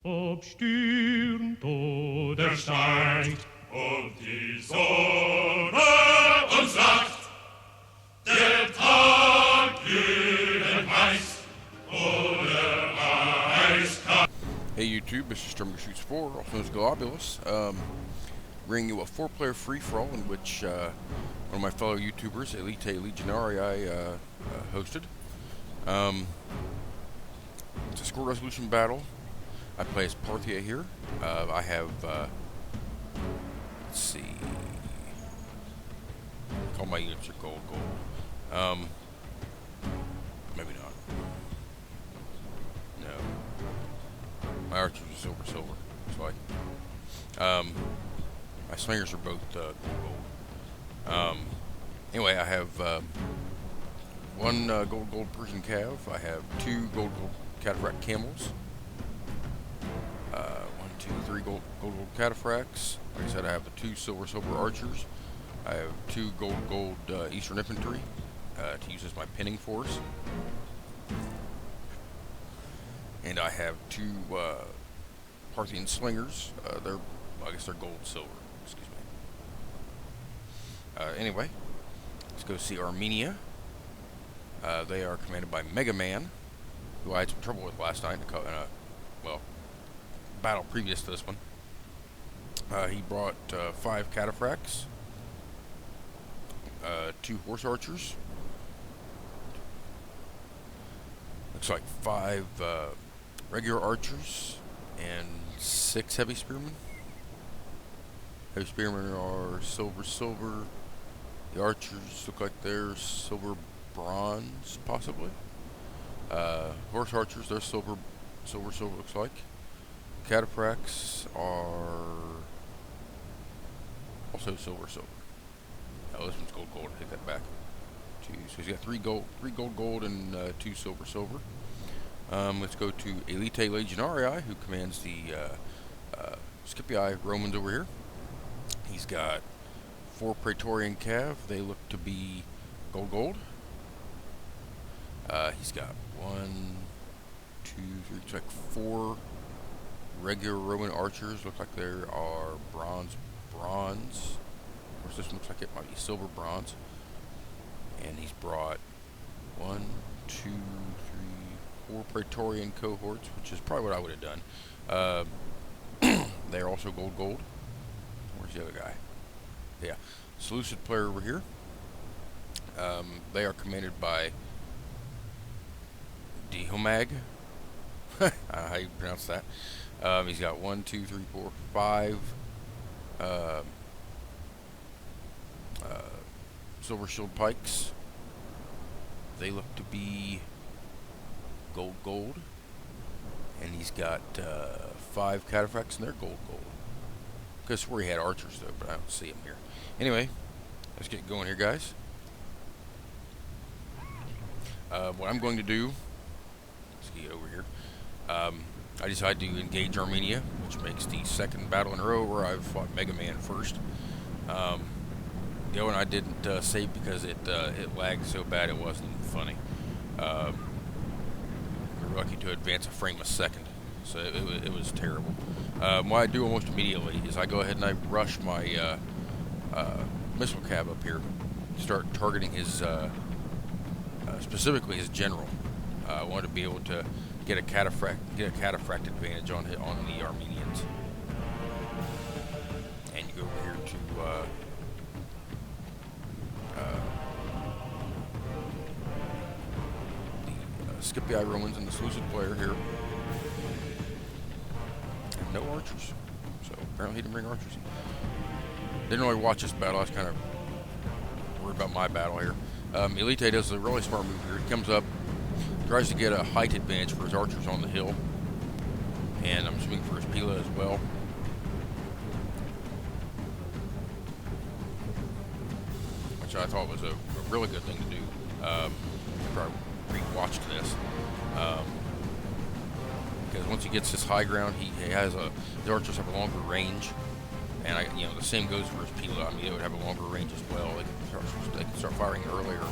Obstürmt oder steigt und die Sonne uns lacht, der Tag glühend heiß oder eiskalt. Hey YouTube, this is Terminator Shoots 4, also known as Globulus, bringing you a 4-player free-for-all in which one of my fellow YouTubers, Elita Legionarii, hosted. It's a score resolution battle. I play as Parthians here. I have, let's see, all my units are gold. Maybe not. No. My archers are silver, looks like. My slingers are both gold. Anyway, I have one gold Persian cav. I have two gold cataphract camels. 3 gold cataphracts. Like I said, I have the 2 silver archers. I have 2 gold Eastern infantry to use as my pinning force. And I have 2 Parthian slingers. I guess they're gold silver. Excuse me. Anyway, let's go see Armenia. They are commanded by Mega Man, who I had some trouble with last night. Battle previous to this one. He brought 5 cataphracts, 2 horse archers, looks like 5 regular archers, and 6 heavy spearmen. Heavy spearmen are silver. The archers look like they're silver bronze, possibly. Horse archers, they're silver looks like. Cataphracts are also silver. Oh, this one's gold. I take that back. 2. So he's got 3 gold, and 2 silver. Let's go to Elita Legionarii, who commands the Scipii Romans over here. He's got 4 Praetorian cav. They look to be gold. He's got 1, 2, 3, it's like 4 regular Roman archers. Look like there are bronze. Of course, this one looks like it might be silver bronze. And he's brought 1, 2, 3, 4 Praetorian cohorts, which is probably what I would have done. They're also gold. Where's the other guy? Yeah, Seleucid player over here. They are commanded by Dihomag. How you pronounce that? He's got 1, 2, 3, 4, 5 silver shield pikes. They look to be gold. And he's got 5 cataphracts, and they're gold. Because where he had archers though, but I don't see them here. Anyway, let's get going here, guys. What I'm going to do, let's get over here. I decided to engage Armenia, which makes the 2nd battle in a row where I've fought Mega Man first. The other one I didn't save because it lagged so bad it wasn't even funny. We were lucky to advance a frame a second, so it was terrible. What I do almost immediately is I go ahead and I rush my missile cav up here, start targeting his specifically his general. I wanted to be able to get a cataphract advantage on the Armenians. And you go over here to the Scipii Romans and the Seleucid player here. And no archers. So apparently he didn't bring archers. Didn't really watch this battle. I was kind of worried about my battle here. Elite does a really smart move here. He comes up, tries to get a height advantage for his archers on the hill, and I'm assuming for his Pila as well. Which I thought was a really good thing to do after I re-watched this. Because once he gets this high ground, he has the archers have a longer range, and the same goes for his Pila. I mean, they would have a longer range as well. They can start firing earlier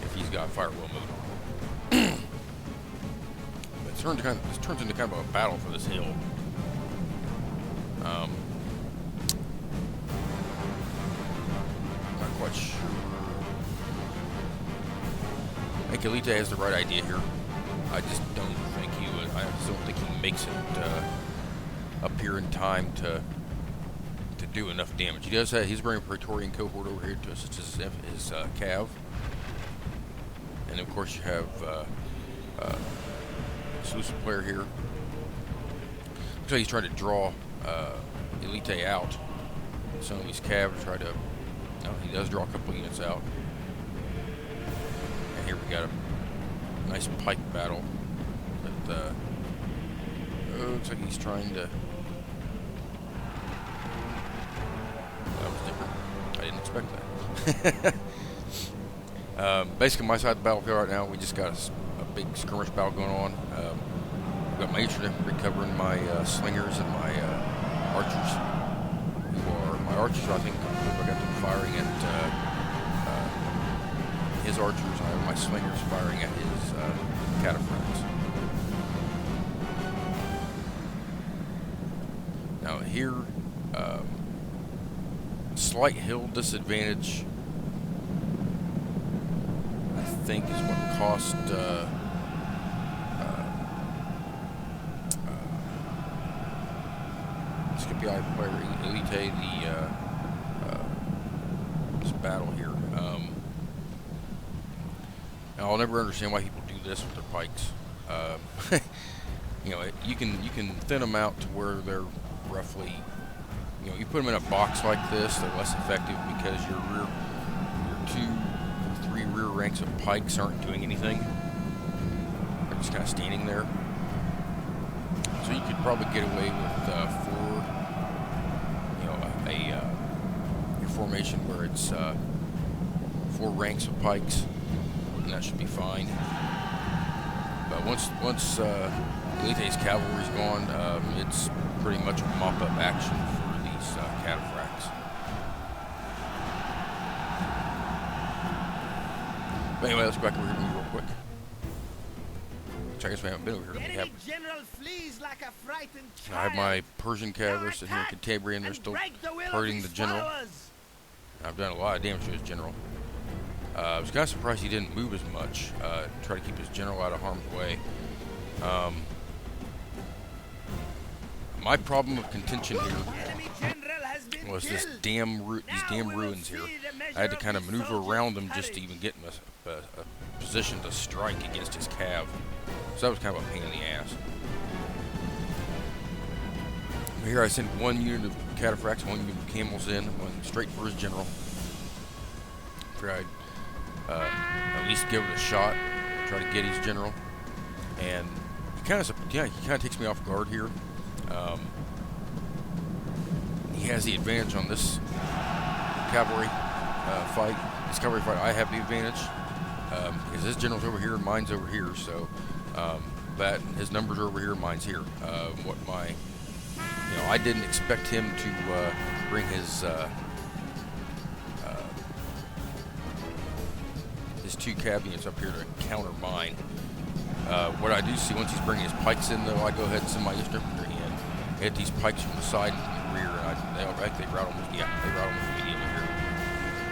if he's got firewall mode on. This turns into kind of a battle for this hill. Not quite sure. I think Elita has the right idea here. I just don't think he would. I just don't think he makes it up here in time to do enough damage. He does have. He's bringing a Praetorian cohort over here to assist his cav, and of course you have exclusive player here. Looks like he's trying to draw Elite out. Some of these cav try to. No, he does draw a couple units out. And here we got a nice pike battle. But looks like he's trying to. That was different. I didn't expect that. Basically, my side of the battlefield right now, we just got a big skirmish battle going on. I've got my infantry recovering my slingers and my archers. My archers, I think, I got them firing at his archers. I have my slingers firing at his cataphracts. Now here, slight hill disadvantage, I think, is what cost Scipii player Elite this battle here. Now I'll never understand why people do this with their pikes. You know, you can thin them out to where they're roughly, you know, you put them in a box like this, they're less effective because your 2 or 3 rear ranks of pikes aren't doing anything. They're just kind of standing there. So you could probably get away with 4, you know, your formation where it's 4 ranks of pikes, and that should be fine. But once Elite's cavalry's gone, it's pretty much a mop-up action for these cataphracts. But anyway, let's go back over here to me real quick. Which I guess we haven't been over here. We have. I have my Persian cavalry sitting here in Cantabria, and they're still hurting the general. I've done a lot of damage to his general. I was kind of surprised he didn't move as much. Try to keep his general out of harm's way. My problem of contention here was these damn ruins here. I had to kind of maneuver around them just to even get in a position to strike against his cav. So that was kind of a pain in the ass. Here I sent 1 unit of cataphracts, 1 unit of camels in, went straight for his general. Figured I'd at least give it a shot, try to get his general. And he kind of takes me off guard here. He has the advantage on this cavalry fight. This cavalry fight, I have the advantage because his general's over here and mine's over here. So that his numbers are over here, mine's here. I didn't expect him to bring his 2 cav units up here to counter mine. What I do see once he's bringing his pikes in, though, I go ahead and send my infantry in, hit these pikes from the side and from the rear, and they rout almost immediately here.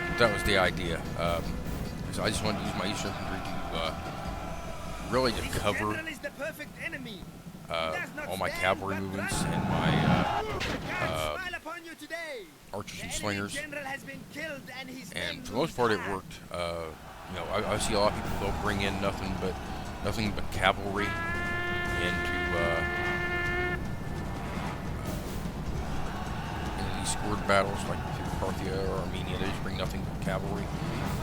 But that was the idea. So I just wanted to use my Eastern infantry to really to cover all my cavalry movements and my archers and slingers. And for the most part, it worked. You know, I see a lot of people, they'll bring in nothing but cavalry into these scored battles like Parthia or Armenia. They just bring nothing but cavalry,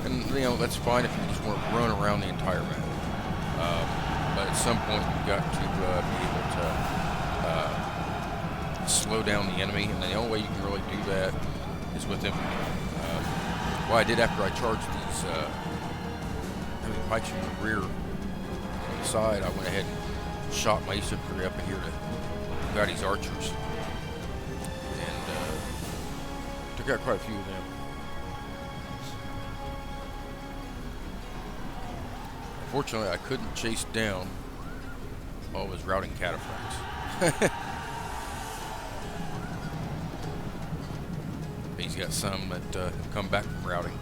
and you know that's fine if you just want to run around the entire map. But at some point, you've got to be able to slow down the enemy, and the only way you can really do that is with infantry. What I did after I charged these heavy pikes from the rear, on the side, I went ahead and shot my infantry up in here to got these archers, and took out quite a few of them. Unfortunately, I couldn't chase down all of his routing cataphracts. but he's got some that have come back from routing.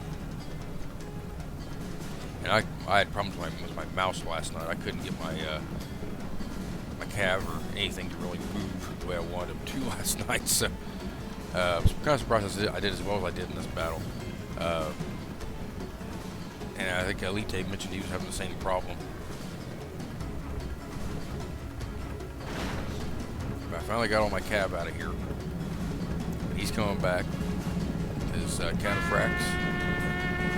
And I had problems with my mouse last night. I couldn't get my my cav or anything to really move the way I wanted him to last night. So I was kind of surprised I did as well as I did in this battle. And I think Elita mentioned he was having the same problem. But I finally got all my cav out of here. He's coming back. His cataphracts.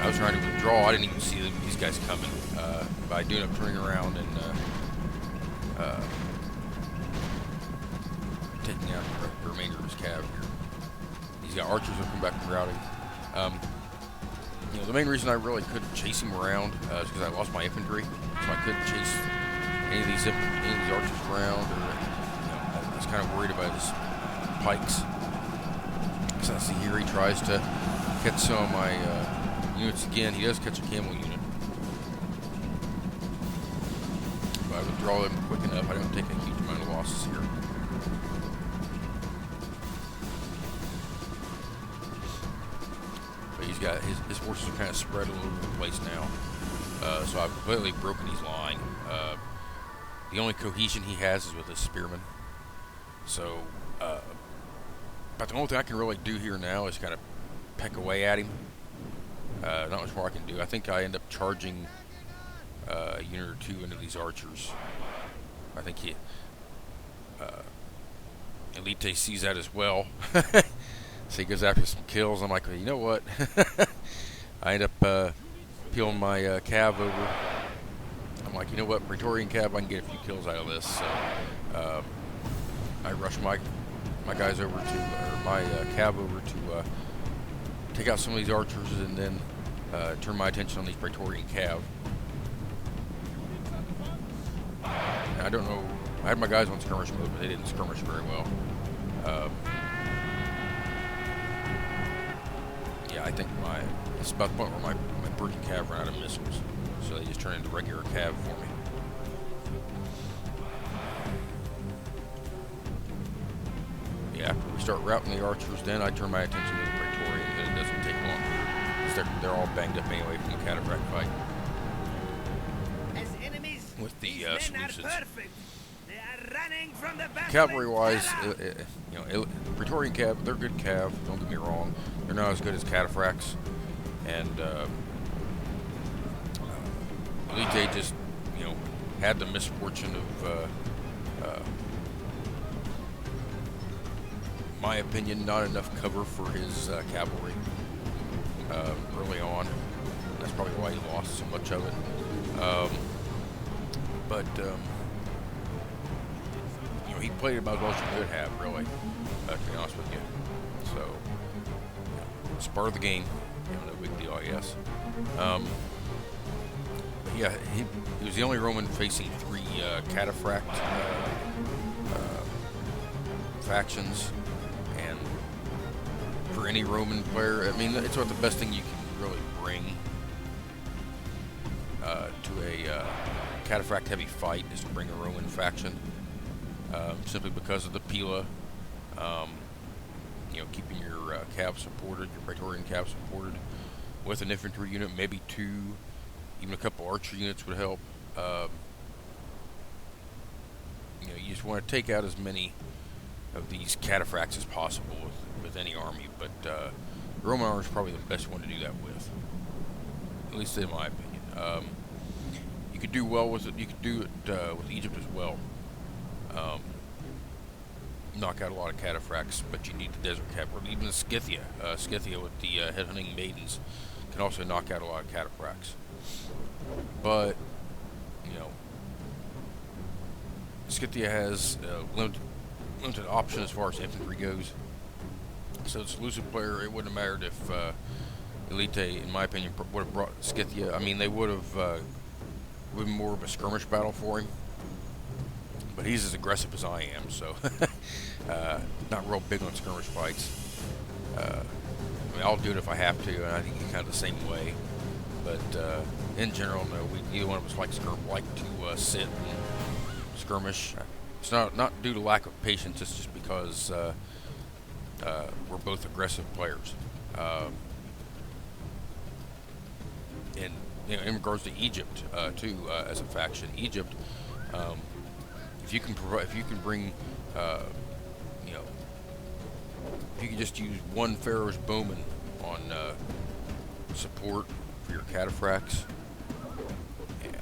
I was trying to withdraw. I didn't even see these guys coming. But I do end up turning around and taking out the remainder of his cav here. He's got archers that come back from routing. You know, the main reason I really couldn't chase him around is because I lost my infantry, so I couldn't chase any of these archers around. Or, you know, I was kind of worried about his pikes. So I see here he tries to catch some of my units again. He does catch a camel unit. But I withdraw them quick enough. I don't take a huge amount of losses here. But he's got his forces are kind of spread all over the place now. So I've completely broken his line. The only cohesion he has is with his spearmen. So, but the only thing I can really do here now is kind of peck away at him. Not much more I can do. I think I end up charging a unit or two into these archers. I think Elite sees that as well. So he goes after some kills. I'm like, well, you know what? I end up peeling my cav over. I'm like, you know what? Praetorian cav, I can get a few kills out of this. So I rush my guys over to, or my cav over to take out some of these archers, and then turn my attention on these Praetorian cav. And I don't know. I had my guys on skirmish mode, but they didn't skirmish very well. Yeah, I think it's about the point where my Persian cav ran out of missiles, so they just turned into regular cav for me. Yeah, after we start routing the archers, then I turn my attention to the Praetorian, and it doesn't take long, because they're all banged up anyway from the cataphract fight. As enemies, With the these men are solutions. perfect. They are running from the battle. Cavalry-wise, you know, Praetorian cav, they're good cav. Don't get me wrong; they're not as good as cataphracts. And Elite just, you know, had the misfortune of, my opinion, not enough cover for his cavalry early on. That's probably why he lost so much of it. You know, he played about as well as you could have, really, to be honest with you. So, yeah, it's part of the game. You know, no big deal, I guess. But yeah, he was the only Roman facing 3 cataphract factions, and for any Roman player, I mean, it's about the best thing you can really bring to a cataphract heavy fight is to bring a Roman faction, simply because of the Pila, you know, keeping your cav supported, your Praetorian cav supported, with an infantry unit, maybe 2, even a couple archer units would help. You know, you just want to take out as many of these cataphracts as possible with any army, but the Roman army is probably the best one to do that with, at least in my opinion. You could do well with it. You could do it with Egypt as well. Knock out a lot of cataphracts, but you need the desert cav, or even the Scythia. Scythia with the headhunting maidens can also knock out a lot of cataphracts. But, you know, Scythia has limited option as far as infantry goes. So it's a elusive player. It wouldn't have mattered if Elite, in my opinion, would have brought Scythia. I mean, they would have been more of a skirmish battle for him. But he's as aggressive as I am, so not real big on skirmish fights. I mean, I'll do it if I have to, and I think he's kind of the same way. But in general, no, neither one of us like to sit and skirmish. It's not due to lack of patience. It's just because we're both aggressive players. And in regards to Egypt too, as a faction, Egypt, if you can bring, you know, if you can just use one Pharaoh's bowman on support for your cataphracts,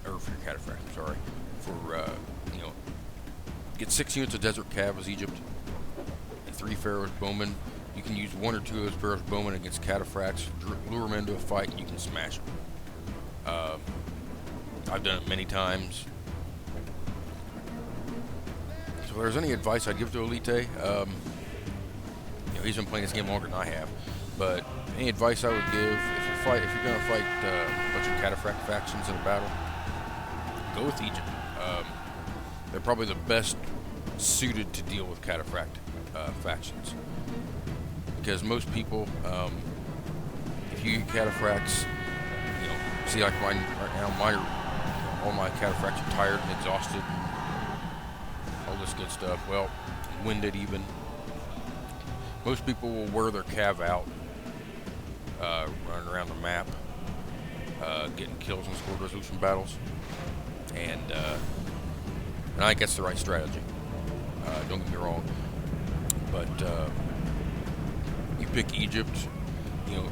or for your cataphracts, I'm sorry, for you know, get 6 units of desert cav as Egypt, and 3 Pharaoh's bowmen. You can use 1 or 2 of those Pharaoh's bowmen against cataphracts, lure them into a fight, and you can smash them. I've done it many times. So if there's any advice I'd give to Elite, you know, he's been playing this game longer than I have, but any advice I would give, if you're going to fight a bunch of cataphract factions in a battle, go with Egypt. They're probably the best suited to deal with cataphract factions, because most people, if you get cataphracts, you know, see like mine right now, all my cataphracts are tired and exhausted and all this good stuff. Well, winded even. Most people will wear their cav out, running around the map, getting kills in score resolution battles, and I think that's the right strategy. Don't get me wrong, but you pick Egypt. You know,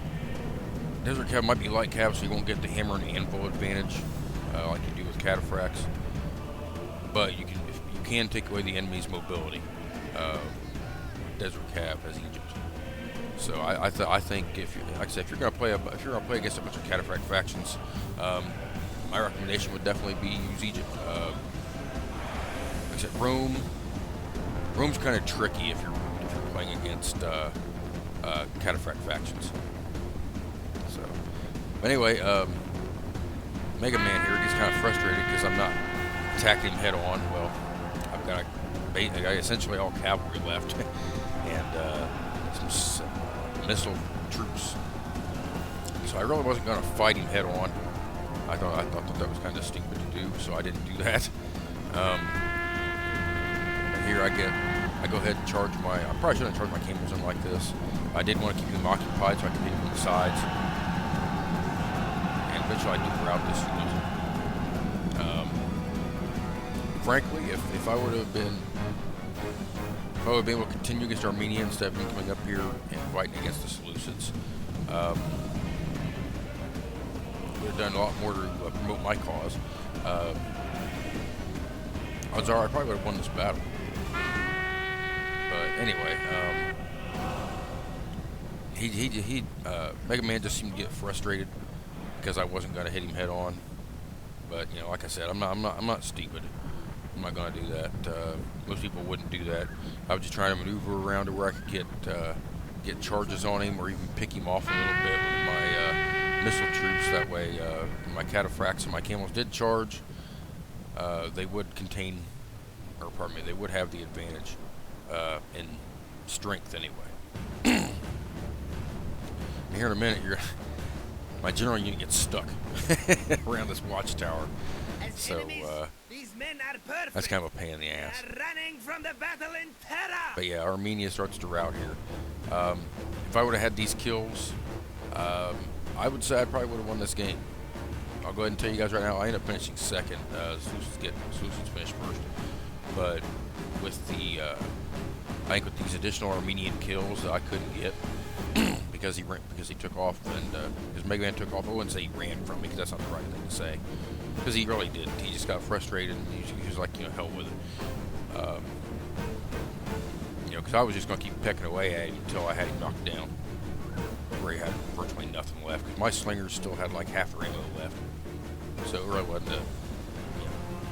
desert cav might be light cav, so you won't get the hammer and anvil advantage like you do with cataphracts. But you can take away the enemy's mobility. Desert cav as Egypt. So I think like I said, if you're gonna play against a bunch of cataphract factions, my recommendation would definitely be use Egypt. Like I said, Rome's kind of tricky if you're playing against cataphract factions. So, but anyway, Mega Man here, he's kind of frustrated because I'm not attacking him head on. Well, I've got essentially all cavalry left and some missile troops. So I really wasn't going to fight him head on. I thought that was kind of stupid to do, so I didn't do that. Here I go ahead and charge my. I probably shouldn't charge my camels in like this. I did want to keep them occupied so I could hit them on the sides. And eventually I do route this unit. Frankly, if I would have been able to continue against Armenia instead of me coming up here and fighting against the Seleucids, would have done a lot more to promote my cause. Odds are I probably would have won this battle. But anyway, Mega Man just seemed to get frustrated because I wasn't going to hit him head on. But you know, like I said, I'm not stupid. I'm not going to do that. Most people wouldn't do that. I was just trying to maneuver around to where I could get charges on him, or even pick him off a little bit with my missile troops. That way, my cataphracts and my camels did charge. They would they would have the advantage in strength anyway. Here in a minute, my general unit gets stuck around this watchtower. So that's kind of a pain in the ass. Running from the battle in terror. But yeah, Armenia starts to rout here. If I would have had these kills, I would say I probably would have won this game. I'll go ahead and tell you guys right now, I ended up finishing second. Seleucids finished first. But with I think with these additional Armenian kills that I couldn't get because he took off, and his Mega Man took off. I wouldn't say he ran from me because that's not the right thing to say. Because he really did. He just got frustrated and he was like, you know, hell with it. You know, because I was just going to keep pecking away at him until I had him knocked down, where he had virtually nothing left. Because my slingers still had like half their ammo left. So it really wasn't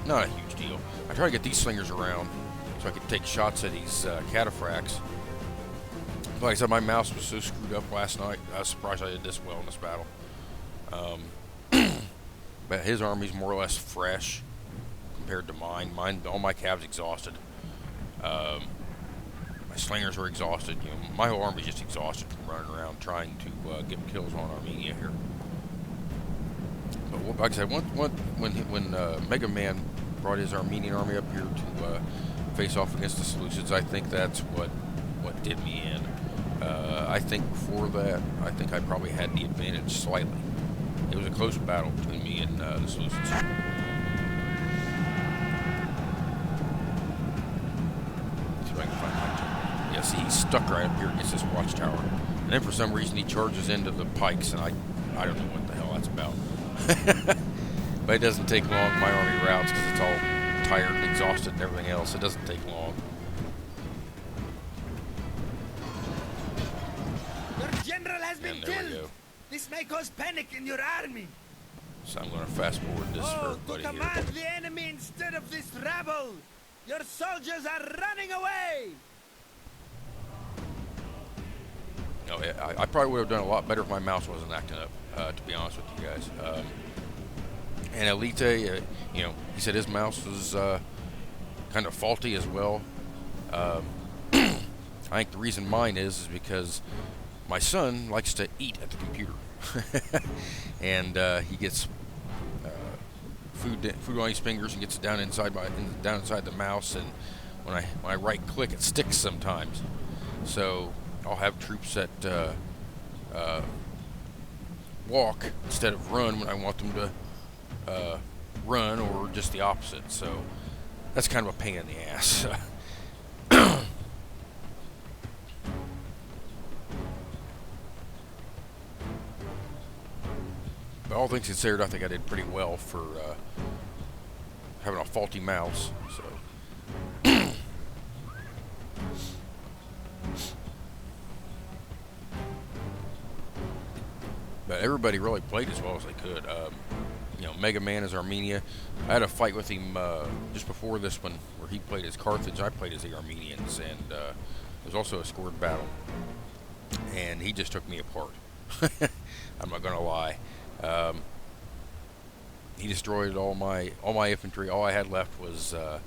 not a huge deal. I tried to get these slingers around so I could take shots at these cataphracts. Like I said, my mouse was so screwed up last night. I was surprised I did this well in this battle. But his army's more or less fresh compared to mine. All my cavs exhausted. My slingers are exhausted. You know, my whole army's just exhausted from running around trying to get kills on Armenia here. But like I said, when Mega Man brought his Armenian army up here to face off against the Seleucids, I think that's what did me in. I think before that, I think I probably had the advantage slightly. It was a close battle between me and the Solutions. Yeah, see, he's stuck right up here against this watchtower. And then for some reason he charges into the pikes, and I don't know what the hell that's about. But it doesn't take long. My army routes because it's all tired and exhausted and everything else. It doesn't take long. Your general has been And there we killed. go. This may cause panic in your army. So I'm going to fast forward this for Oh, to everybody here. command the enemy instead of this rabble. Your soldiers are running away. No, I probably would have done a lot better if my mouse wasn't acting up, to be honest with you guys. And Elita, you know, he said his mouse was kind of faulty as well. I think the reason mine is because my son likes to eat at the computer. And he gets food on his fingers and gets it down inside the mouse, and when I right click, it sticks sometimes. So I'll have troops that walk instead of run when I want them to run, or just the opposite. So that's kind of a pain in the ass. But all things considered, I think I did pretty well for having a faulty mouse. So. But everybody really played as well as they could. You know, Mega Man as Armenia. I had a fight with him just before this one where he played as Carthage. I played as the Armenians, and there was also a scored battle. And he just took me apart. I'm not going to lie. He destroyed all my infantry. All I had left was, I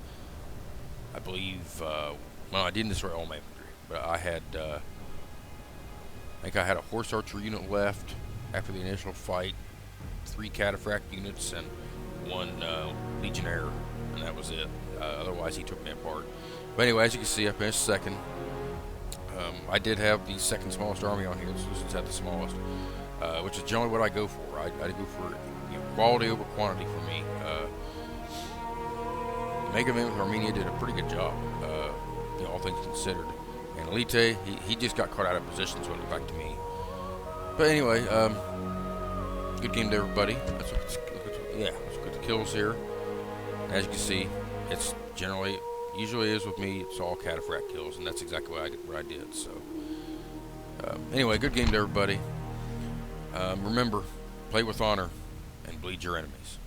believe, well, I didn't destroy all my infantry, but I had, I think I had a horse archer unit left after the initial fight, 3 cataphract units, and 1 legionnaire, and that was it. Otherwise, he took me apart. But anyway, as you can see, I finished second. I did have the second smallest army on here. This had the smallest, which is generally what I go for. I go for, you know, quality over quantity for me. Mega Man with Armenia did a pretty good job, you know, all things considered. And Elite, he just got caught out of position, so it went back to me. But anyway, good game to everybody. Let's look at the kills here. As you can see, it's usually is with me, it's all cataphract kills, and that's exactly what I did. So anyway, good game to everybody. Remember, play with honor and bleed your enemies.